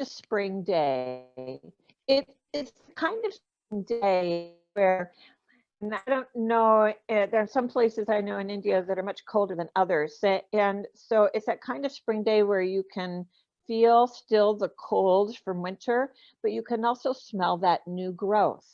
a spring day. It's kind of spring day where, and I don't know, there are some places I know in India that are much colder than others. And so it's that kind of spring day where you can feel still the cold from winter, but you can also smell that new growth.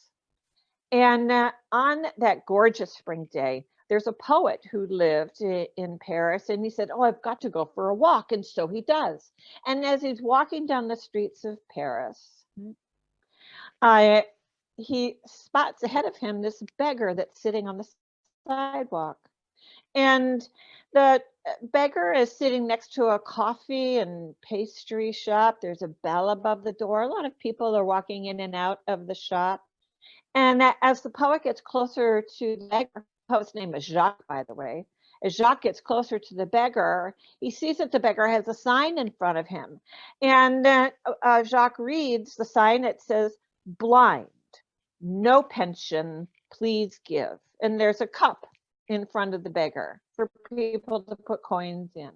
And on that gorgeous spring day, there's a poet who lived in Paris, and he said, "Oh, I've got to go for a walk." And so he does. And as he's walking down the streets of Paris, uh, he spots ahead of him this beggar that's sitting on the sidewalk. And the beggar is sitting next to a coffee and pastry shop. There's a bell above the door. A lot of people are walking in and out of the shop. And as the poet gets closer to the beggar, the poet's name is Jacques, by the way. As Jacques gets closer to the beggar, he sees that the beggar has a sign in front of him. And Jacques reads the sign. It says, "Blind, no pension, please give." And there's a cup in front of the beggar for people to put coins in.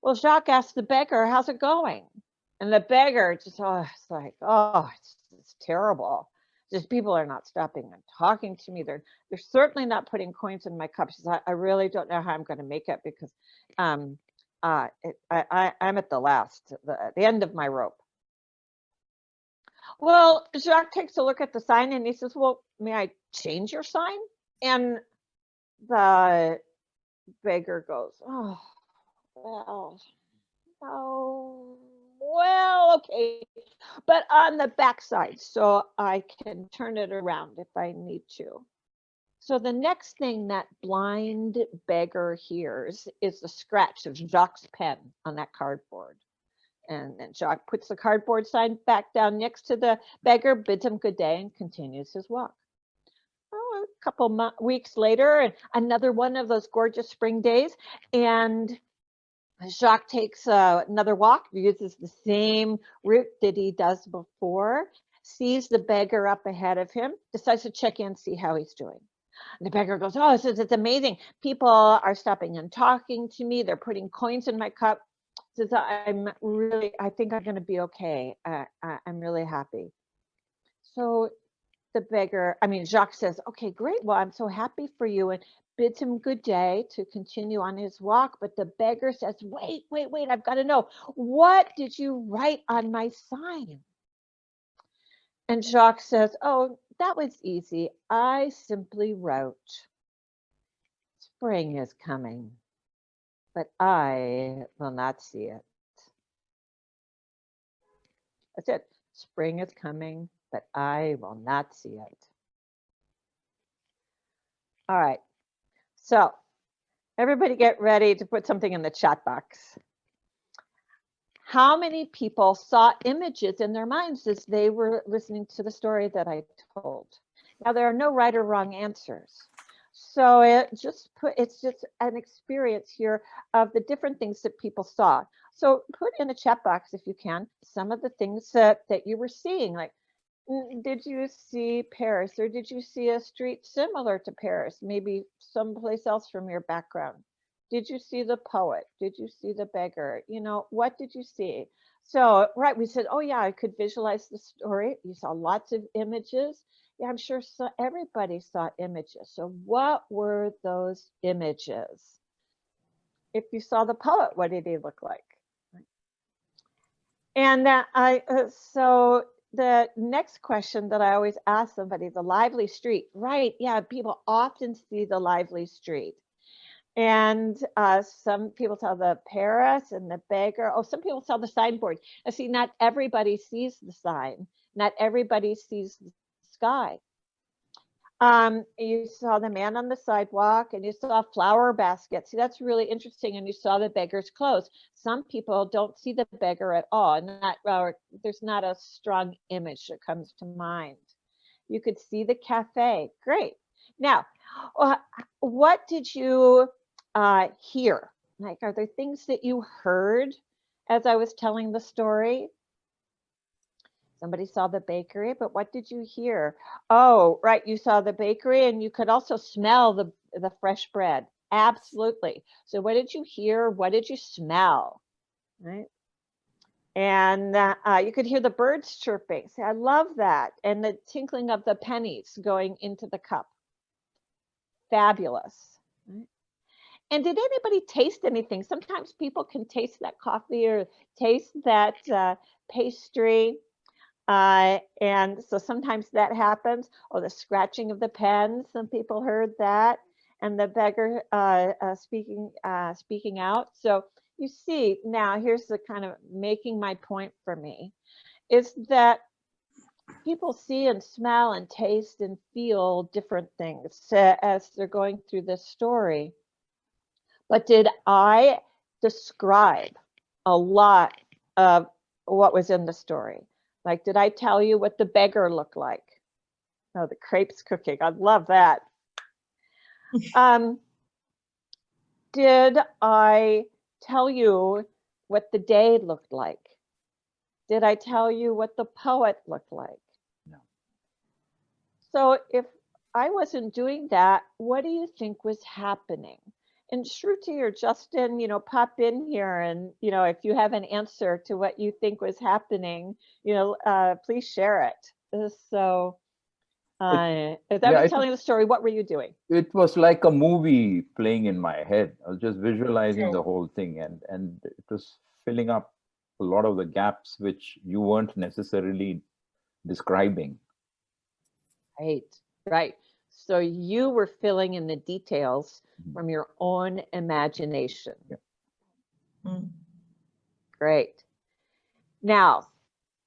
Well, Jacques asked the beggar, "How's it going?" And the beggar just, it's like, it's terrible. Just people are not stopping and talking to me. They're certainly not putting coins in my cup. She says, "I really don't know how I'm going to make it because I'm at the end of my rope." Well, Jacques takes a look at the sign and he says, "Well, may I change your sign?" And the beggar goes, "Oh, well, oh, well, okay, but on the backside, so I can turn it around if I need to." So the next thing that blind beggar hears is the scratch of Jacques' pen on that cardboard. And then Jacques puts the cardboard sign back down next to the beggar, bids him good day, and continues his walk. Oh, a couple weeks later, and another one of those gorgeous spring days, and Jacques takes another walk, uses the same route that he does before, sees the beggar up ahead of him, decides to check in, see how he's doing. And the beggar goes, "Oh, it's amazing. People are stopping and talking to me. They're putting coins in my cup. Says, I think I'm going to be okay. I'm really happy." So Jacques says, "Okay, great. Well, I'm so happy for you," and bids him good day to continue on his walk. But the beggar says, wait, I've got to know, what did you write on my sign?" And Jacques says, "Oh, that was easy. I simply wrote, 'Spring is coming, but I will not see it.' That's it. Spring is coming, but I will not see it." All right. So everybody get ready to put something in the chat box. How many people saw images in their minds as they were listening to the story that I told? Now, there are no right or wrong answers. So it's just an experience here of the different things that people saw. So put in the chat box, if you can, some of the things that you were seeing. Like, did you see Paris, or did you see a street similar to Paris, maybe someplace else from your background? Did you see the poet? Did you see the beggar? What did you see? So, right, we said, oh yeah, I could visualize the story. You saw lots of images. Yeah, I'm sure everybody saw images. So what were those images? If you saw the poet, what did he look like? And so the next question that I always ask somebody, the lively street, right? Yeah, people often see the lively street. And some people saw the Paris and the beggar. Oh, some people saw the signboard. I see, not everybody sees the sign. Not everybody sees the sky. You saw the man on the sidewalk, and you saw flower baskets. See, that's really interesting. And you saw the beggar's clothes. Some people don't see the beggar at all, and there's not a strong image that comes to mind. You could see the cafe. Great. Now, what did you hear? Like, are there things that you heard as I was telling the story? Somebody saw the bakery, but what did you hear? Oh, right, you saw the bakery, and you could also smell the fresh bread. Absolutely. So what did you hear? What did you smell? Right? And you could hear the birds chirping. See, I love that. And the tinkling of the pennies going into the cup. Fabulous. And did anybody taste anything? Sometimes people can taste that coffee or taste that pastry. And so sometimes that happens. Oh, the scratching of the pen. Some people heard that. And the beggar speaking out. So you see, now here's the kind of making my point for me, is that people see and smell and taste and feel different things as they're going through this story. But did I describe a lot of what was in the story? Like, did I tell you what the beggar looked like? Oh, the crepes cooking. I love that. Did I tell you what the day looked like? Did I tell you what the poet looked like? No. So if I wasn't doing that, what do you think was happening? And Shruti or Justin, pop in here, and if you have an answer to what you think was happening, please share it. So as I was telling the story, what were you doing? It was like a movie playing in my head. I was just visualizing the whole thing, and it was filling up a lot of the gaps which you weren't necessarily describing. Right. So you were filling in the details from your own imagination. Yeah. Great. Now,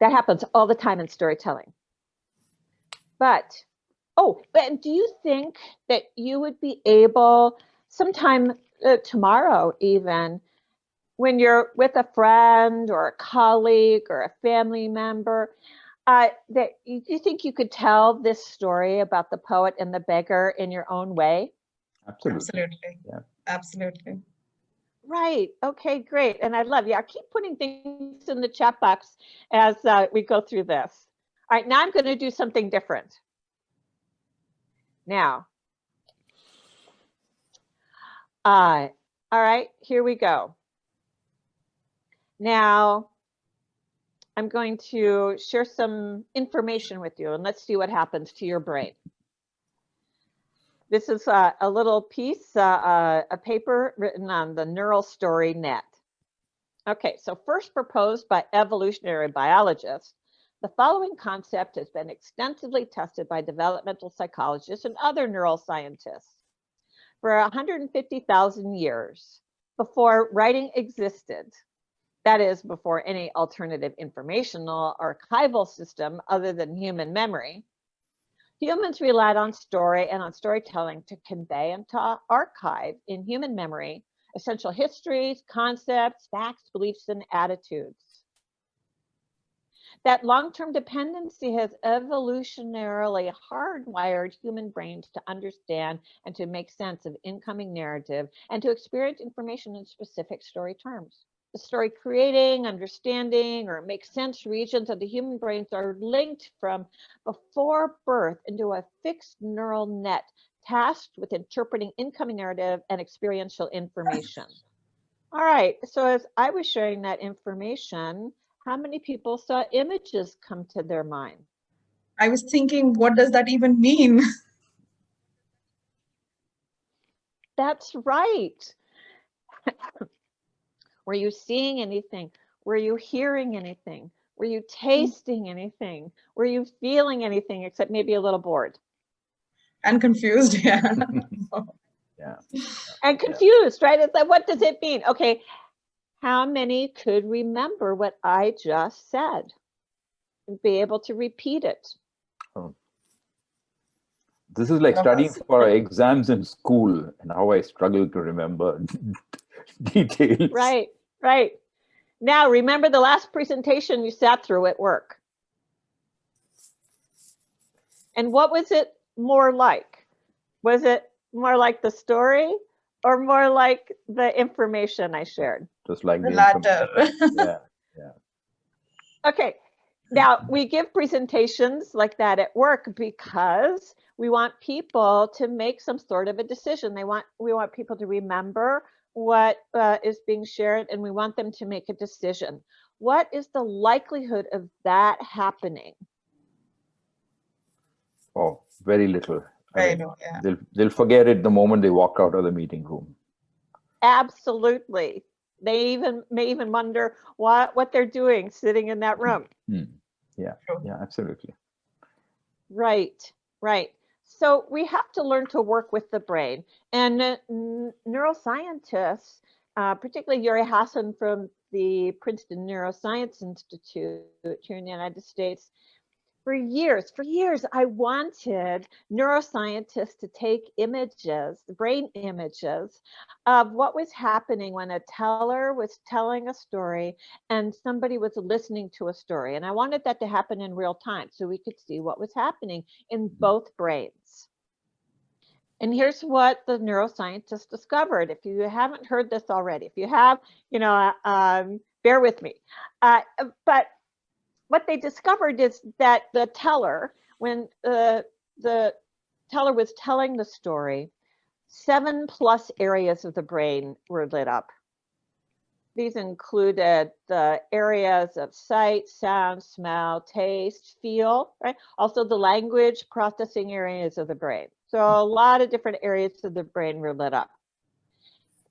that happens all the time in storytelling. But do you think that you would be able sometime tomorrow even, when you're with a friend or a colleague or a family member, that you think you could tell this story about the poet and the beggar in your own way? Absolutely. Yeah. Absolutely. Right. Okay, great. And I love you. I keep putting things in the chat box as we go through this. All right, now I'm going to do something different. Now, all right, here we go. Now, I'm going to share some information with you, and let's see what happens to your brain. This is a little piece, a paper written on the neural story net. Okay, so first proposed by evolutionary biologists, the following concept has been extensively tested by developmental psychologists and other neuroscientists. For 150,000 years before writing existed, that is, before any alternative informational archival system other than human memory, humans relied on story and on storytelling to convey and to archive in human memory essential histories, concepts, facts, beliefs, and attitudes. That long-term dependency has evolutionarily hardwired human brains to understand and to make sense of incoming narrative and to experience information in specific story terms. The story creating, understanding, or make sense regions of the human brains are linked from before birth into a fixed neural net tasked with interpreting incoming narrative and experiential information. All right, so as I was sharing that information, how many people saw images come to their mind? I was thinking, what does that even mean? That's right. Were you seeing anything? Were you hearing anything? Were you tasting anything? Were you feeling anything except maybe a little bored? And confused, yeah. Yeah. And confused, right? It's like, what does it mean? Okay, how many could remember what I just said and be able to repeat it? Oh. This is like studying for exams in school and how I struggle to remember details. Right. Now, remember the last presentation you sat through at work. And what was it more like? Was it more like the story or more like the information I shared? Just like the latter. Yeah. Okay. Now, we give presentations like that at work because we want people to make some sort of a decision. We want people to remember what is being shared, and we want them to make a decision. what is the likelihood of that happening? Oh, very little. I Very mean, low, yeah. they'll forget it the moment they walk out of the meeting room. Absolutely. They may even wonder what they're doing sitting in that room. Yeah, True. yeah, absolutely. Right, right. So we have to learn to work with the brain. And neuroscientists, particularly Yuri Hassan from the Princeton Neuroscience Institute here in the United States, for years, I wanted neuroscientists to take images, brain images, of what was happening when a teller was telling a story and somebody was listening to a story. And I wanted that to happen in real time so we could see what was happening in both brains. And here's what the neuroscientists discovered. If you haven't heard this already, if you have, bear with me. But what they discovered is that the teller, when the teller was telling the story, 7+ areas of the brain were lit up. These included the areas of sight, sound, smell, taste, feel, right? Also the language processing areas of the brain. So a lot of different areas of the brain were lit up.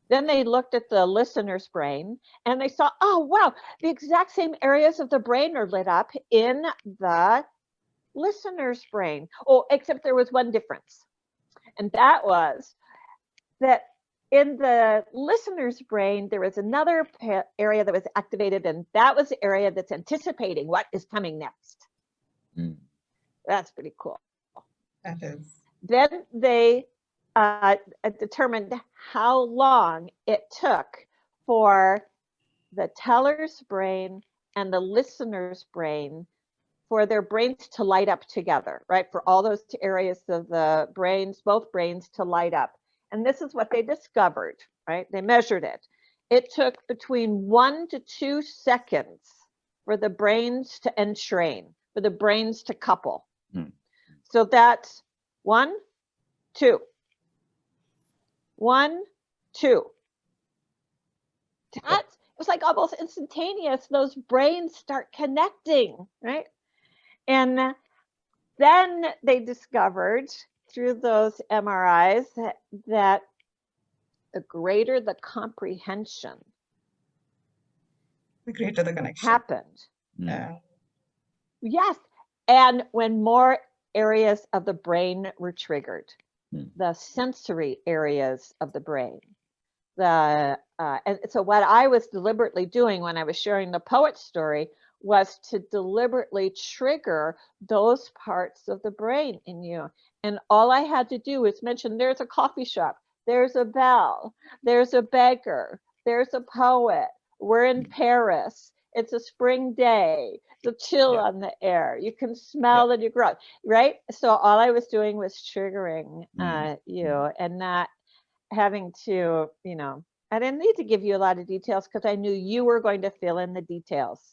Then they looked at the listener's brain and they saw, oh, wow, the exact same areas of the brain are lit up in the listener's brain. Oh, except there was one difference. And that was that in the listener's brain, there was another area that was activated, and that was the area that's anticipating what is coming next. That's pretty cool. That is. Then they determined how long it took for the teller's brain and the listener's brain for their brains to light up together, right? For all those areas of the brains, both brains to light up. And this is what they discovered, right? They measured it. It took between 1 to 2 seconds for the brains to entrain, for the brains to couple. So that's 1, 2. 1, 2. It was like almost instantaneous. Those brains start connecting, right? And then they discovered through those MRIs that the greater the comprehension, The greater the connection happened. Yeah. Yes. And when more areas of the brain were triggered, the sensory areas of the brain. And so what I was deliberately doing when I was sharing the poet's story was to deliberately trigger those parts of the brain in you. And all I had to do was mention there's a coffee shop, there's a bell, there's a beggar, there's a poet, we're in Paris, it's a spring day, the chill on the air, you can smell the new growth, right? So all I was doing was triggering you, and not having to, I didn't need to give you a lot of details because I knew you were going to fill in the details.